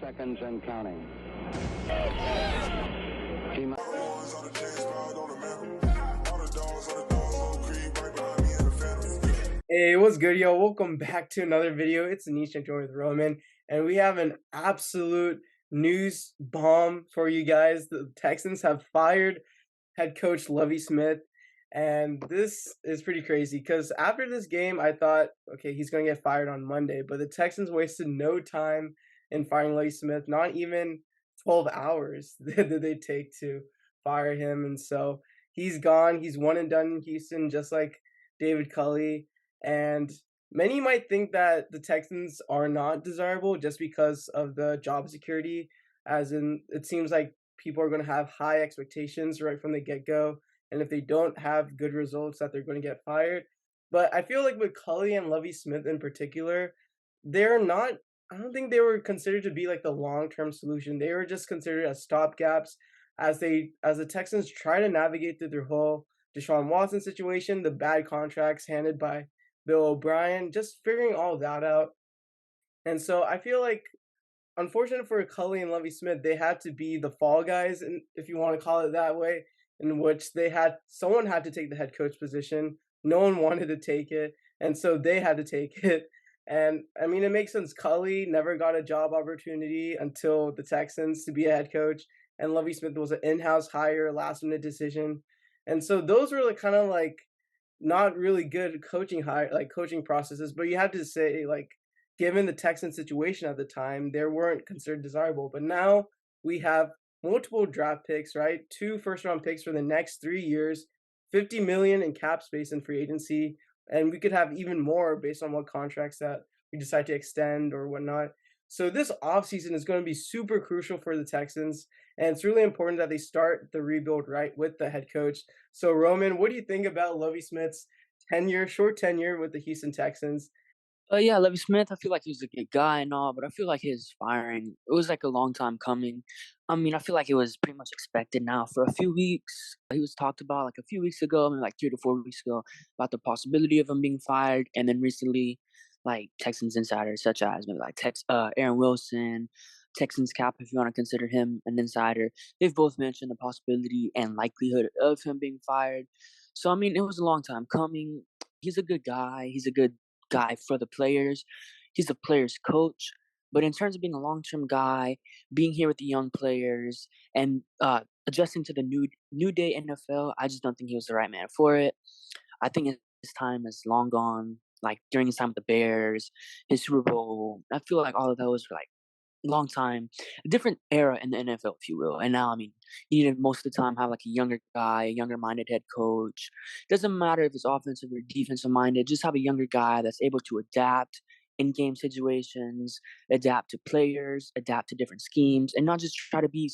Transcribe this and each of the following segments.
seconds and counting. Hey, what's good, yo? Welcome back to another video. It's Anish and joined with Roman, and we have an absolute news bomb for you guys. The Texans have fired head coach Lovie Smith, and this is pretty crazy because after this game, I thought, okay, he's going to get fired on Monday, but the Texans wasted no time in firing Lovie Smith. Not even 12 hours did they take to fire him, and so he's gone. He's one and done in Houston, just like David Culley. And many might think that the Texans are not desirable just because of the job security, as in it seems like people are going to have high expectations right from the get-go, and if they don't have good results that they're going to get fired. But I feel like with Culley and Lovie Smith in particular, they're not I don't think they were considered to be like the long-term solution. They were just considered as stopgaps as the Texans try to navigate through their whole Deshaun Watson situation, the bad contracts handed by Bill O'Brien, just figuring all that out. And so I feel like, unfortunate for Culley and Lovie Smith, they had to be the fall guys, and if you want to call it that way, in which someone had to take the head coach position. No one wanted to take it, and so they had to take it. And I mean, it makes sense. Culley never got a job opportunity until the Texans to be a head coach, and Lovie Smith was an in-house hire, last-minute decision. And so those were kind of like not really good coaching processes, but you had to say, like, given the Texan situation at the time, they weren't considered desirable. But now we have multiple draft picks, right? 2 first-round picks for the next 3 years, 50 million in cap space in free agency, and we could have even more based on what contracts that we decide to extend or whatnot. So this offseason is going to be super crucial for the Texans, and it's really important that they start the rebuild right with the head coach. So Roman, what do you think about Lovie Smith's short tenure with the Houston Texans? Yeah, Lovie Smith, I feel like he was a good guy and all, but I feel like his firing, it was like a long time coming. I mean, I feel like it was pretty much expected now for a few weeks. He was talked about like a few weeks ago, maybe like 3 to 4 weeks ago, about the possibility of him being fired. And then recently, like Texans insiders such as maybe like Aaron Wilson, Texans cap, if you want to consider him an insider, they've both mentioned the possibility and likelihood of him being fired. So, I mean, it was a long time coming. He's a good guy. He's a good guy for the players. He's a player's coach. But in terms of being a long-term guy, being here with the young players, and adjusting to the new day NFL, I just don't think he was the right man for it. I think his time is long gone. Like during his time with the Bears, his Super Bowl, I feel like all of those were like long time, a different era in the NFL, if you will. And now, I mean, you need to most of the time have like a younger guy, a younger minded head coach. Doesn't matter if it's offensive or defensive minded, just have a younger guy that's able to adapt in game situations, adapt to players, adapt to different schemes, and not just try to be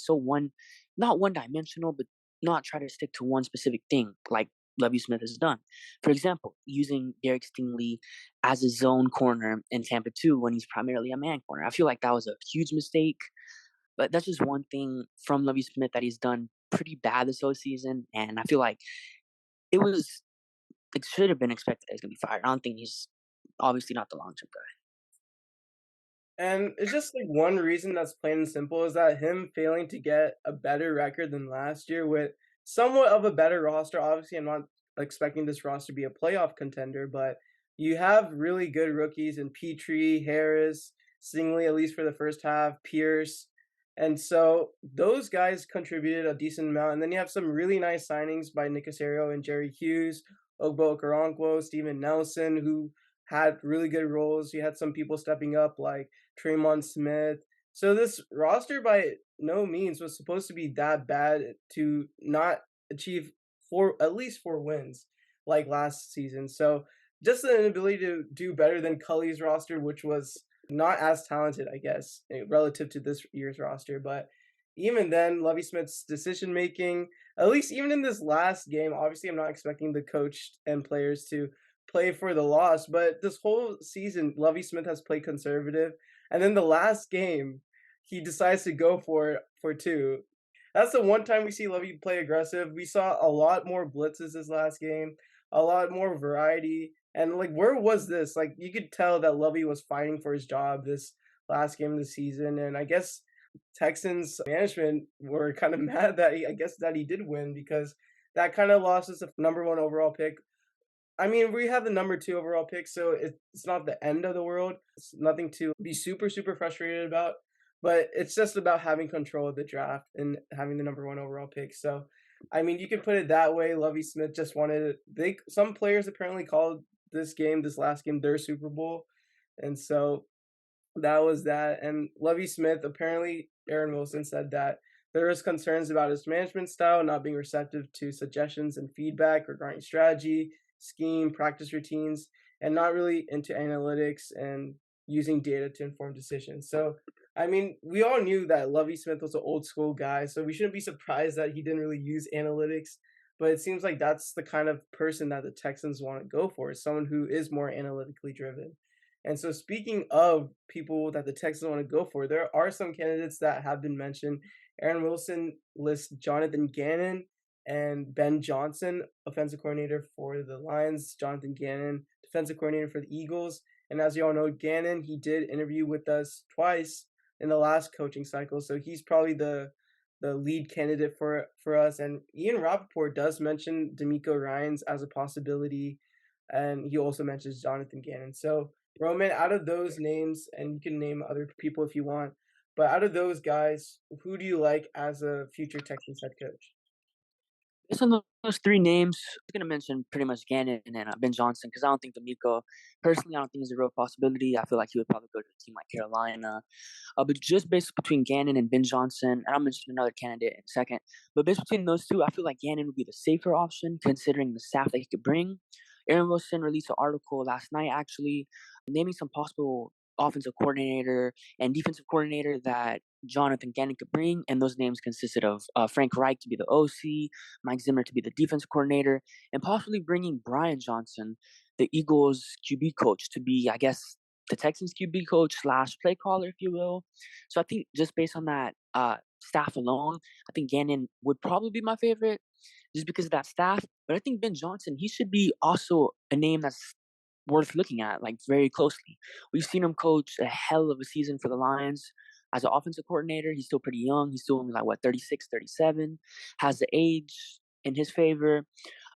not one dimensional, but not try to stick to one specific thing like Lovie Smith has done. For example, using Derek Stingley as a zone corner in Tampa 2 when he's primarily a man corner. I feel like that was a huge mistake, but that's just one thing from Lovie Smith that he's done pretty bad this whole season. And I feel like it was, it should have been expected that he's going to be fired. I don't think he's obviously not the long term guy. And it's just like one reason that's plain and simple is that him failing to get a better record than last year with somewhat of a better roster. Obviously, I'm not expecting this roster to be a playoff contender, but you have really good rookies in Petrie, Harris, Stingley, at least for the first half, Pierce. And so those guys contributed a decent amount. And then you have some really nice signings by Nick Caserio and Jerry Hughes, Ogbo Okoronkwo, Steven Nelson, who had really good roles. You had some people stepping up like Tremont Smith. So this roster by no means was supposed to be that bad to not achieve at least 4 wins like last season. So just the inability to do better than Culley's roster, which was not as talented, I guess, relative to this year's roster. But even then, Lovie Smith's decision making, at least even in this last game, obviously I'm not expecting the coach and players to play for the loss, but this whole season, Lovie Smith has played conservative. And then the last game, he decides to go for it for 2. That's the one time we see Lovie play aggressive. We saw a lot more blitzes this last game, a lot more variety. And like, where was this? Like, you could tell that Lovie was fighting for his job this last game of the season, and I guess Texans management were kind of mad that I guess that he did win because that kind of lost us a number one overall pick. I mean, we have the number two overall pick, so it's not the end of the world. It's nothing to be super frustrated about, but it's just about having control of the draft and having the number one overall pick. So, I mean, you can put it that way. Lovie Smith just wanted it. Some players apparently called this last game, their Super Bowl, and so that was that. And Lovie Smith, apparently, Aaron Wilson said that there was concerns about his management style not being receptive to suggestions and feedback regarding strategy, scheme, practice routines, and not really into analytics and using data to inform decisions. So, I mean, we all knew that Lovie Smith was an old school guy, so we shouldn't be surprised that he didn't really use analytics. But it seems like that's the kind of person that the Texans want to go for, someone who is more analytically driven. And so, speaking of people that the Texans want to go for, there are some candidates that have been mentioned. Aaron Wilson lists Jonathan Gannon and Ben Johnson, offensive coordinator for the Lions, Jonathan Gannon, defensive coordinator for the Eagles. And as you all know, Gannon, he did interview with us twice in the last coaching cycle, so he's probably the lead candidate for us. And Ian Rappaport does mention D'Amico Ryans as a possibility, and he also mentions Jonathan Gannon. So Roman, out of those names, and you can name other people if you want, but out of those guys, who do you like as a future Texans head coach? Based on those 3 names, I'm gonna mention pretty much Gannon and, Ben Johnson because I don't think D'Amico personally, I don't think he's a real possibility. I feel like he would probably go to a team like Carolina. But just based between Gannon and Ben Johnson, and I'll mention another candidate in a second, but based between those 2, I feel like Gannon would be the safer option considering the staff that he could bring. Aaron Wilson released an article last night actually naming some possible offensive coordinator and defensive coordinator that Jonathan Gannon could bring, and those names consisted of Frank Reich to be the OC, Mike Zimmer to be the defense coordinator, and possibly bringing Brian Johnson, the Eagles QB coach, to be, I guess, the Texans QB coach slash play caller, if you will. So I think just based on that staff alone, I think Gannon would probably be my favorite just because of that staff. But I think Ben Johnson, he should be also a name that's worth looking at, like, very closely. We've seen him coach a hell of a season for the Lions as an offensive coordinator. He's still pretty young. He's still only like what 36, 37. Has the age in his favor.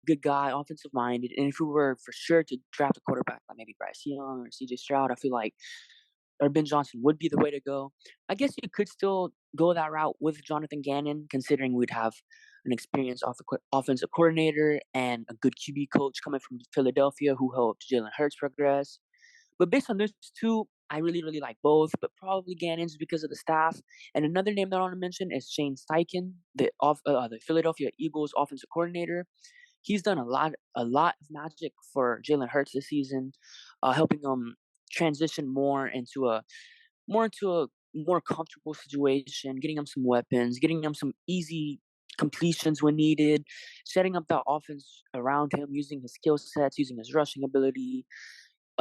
Good guy, offensive minded. And if we were for sure to draft a quarterback like maybe Bryce Young or CJ Stroud, I feel like or Ben Johnson would be the way to go. I guess you could still go that route with Jonathan Gannon, considering we'd have an experienced offensive coordinator and a good QB coach coming from Philadelphia who helped Jalen Hurts progress. But based on those 2, I really like both, but probably Gannon's because of the staff. And another name that I want to mention is Shane Steichen, the Philadelphia Eagles offensive coordinator. He's done a lot of magic for Jalen Hurts this season, helping him transition more into a more comfortable situation, getting him some weapons, getting him some easy completions when needed, setting up that offense around him, using his skill sets, using his rushing ability,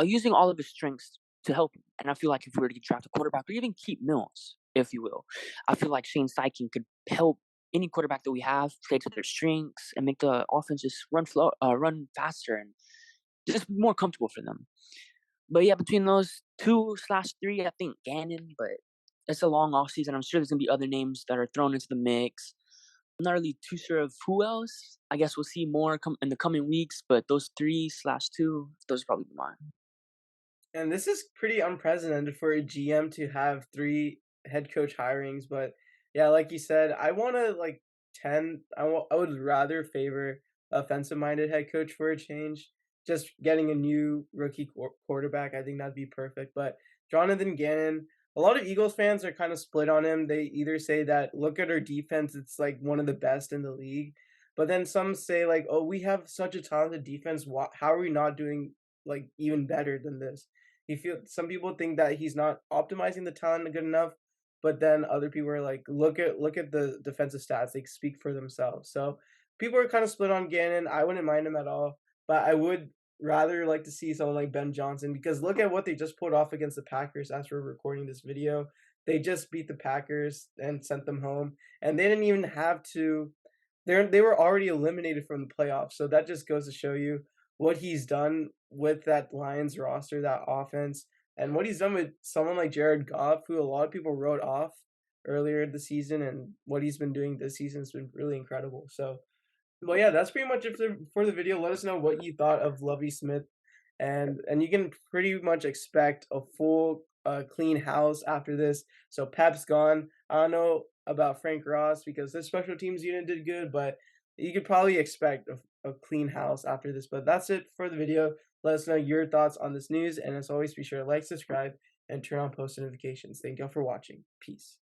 using all of his strengths to help him. And I feel like if we were to draft a quarterback or even keep Mills, if you will, I feel like Shane Steichen could help any quarterback that we have play to their strengths and make the offense just run faster and just more comfortable for them. But yeah, between those 2/3, I think Gannon, but it's a long off season. I'm sure there's gonna be other names that are thrown into the mix. I'm not really too sure of who else. I guess we'll see more come in the coming weeks, but those 3/2, those are probably mine. And this is pretty unprecedented for a GM to have three head coach hirings. But yeah, like you said, I want to like 10. I would rather favor offensive minded head coach for a change. Just getting a new rookie quarterback, I think that'd be perfect. But Jonathan Gannon, a lot of Eagles fans are kind of split on him. They either say that look at our defense, it's like one of the best in the league. But then some say like, oh, we have such a talented defense. How are we not doing like even better than this? Some people think that he's not optimizing the talent good enough, but then other people are like, look at the defensive stats; they speak for themselves. So people are kind of split on Gannon. I wouldn't mind him at all, but I would rather like to see someone like Ben Johnson because look at what they just pulled off against the Packers as we're recording this video. They just beat the Packers and sent them home, and they didn't even have to. They were already eliminated from the playoffs, so that just goes to show you what he's done with that Lions roster, that offense. And what he's done with someone like Jared Goff, who a lot of people wrote off earlier the season, and what he's been doing this season has been really incredible. So, well, yeah, that's pretty much it for the video. Let us know what you thought of Lovie Smith, and you can pretty much expect a full clean house after this. So Pep's gone. I don't know about Frank Ross because his special teams unit did good, but you could probably expect a clean house after this. But that's it for the video. Let us know your thoughts on this news, and as always, be sure to like, subscribe, and turn on post notifications. Thank you all for watching. Peace.